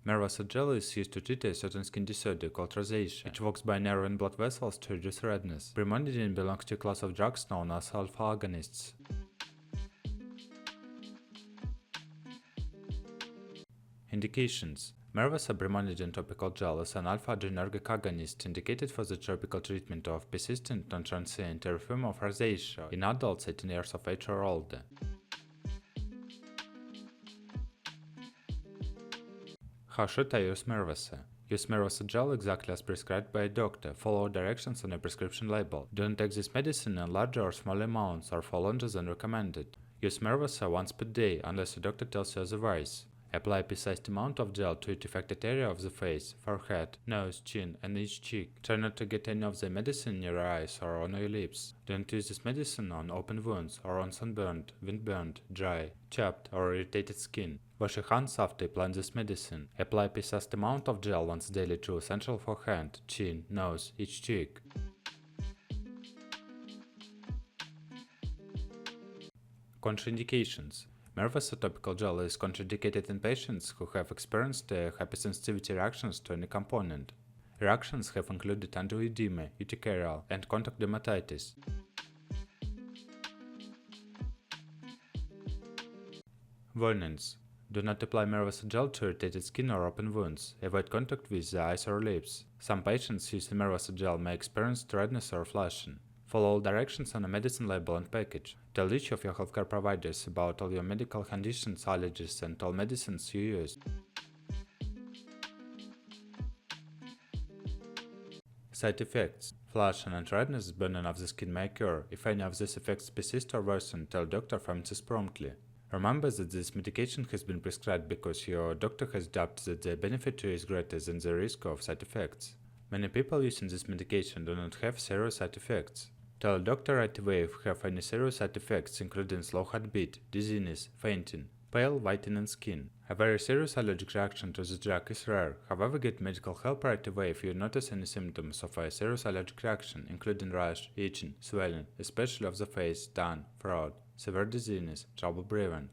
Mirvaso gel is used to treat a certain skin disorder called rosacea, which works by narrowing blood vessels to reduce redness. Brimonidine belongs to a class of drugs known as alpha agonists. Indications. Mirvaso Brimonidine topical gel is an alpha-adrenergic agonist indicated for the topical treatment of persistent non-transient erythema of rosacea in adults 18 years of age or older. How should I use Mirvaso? Use Mirvaso gel exactly as prescribed by a doctor. Follow directions on a prescription label. Don't take this medicine in larger or small amounts or for longer than recommended. Use Mirvaso once per day unless your doctor tells you otherwise. Apply a precise amount of gel to each affected area of the face, forehead, nose, chin, and each cheek. Try not to get any of the medicine near your eyes or on your lips. Don't use this medicine on open wounds or on sunburned, windburned, dry, chapped, or irritated skin. Wash your hands after applying this medicine. Apply a precise amount of gel once daily to central forehead, chin, nose, each cheek. Contraindications. Mirvaso topical gel is contraindicated in patients who have experienced hypersensitivity reactions to any component. Reactions have included angioedema, urticarial, and contact dermatitis. Warnings. Do not apply Mirvaso gel to irritated skin or open wounds. Avoid contact with the eyes or lips. Some patients using Mirvaso gel may experience redness or flushing. Follow all directions on a medicine label and package. Tell each of your healthcare providers about all your medical conditions, allergies, and all medicines you use. Side effects. Flushing and redness, burning of the skin may occur. If any of these effects persist or worsen, tell doctor pharmacist promptly. Remember that this medication has been prescribed because your doctor has doubted that the benefit to you is greater than the risk of side effects. Many people using this medication do not have serious side effects. Tell a doctor right away if you have any serious side effects, including slow heartbeat, dizziness, fainting, pale, whitening skin. A very serious allergic reaction to the drug is rare. However, get medical help right away if you notice any symptoms of a serious allergic reaction, including rash, itching, swelling, especially of the face, tongue, throat, severe dizziness, trouble breathing,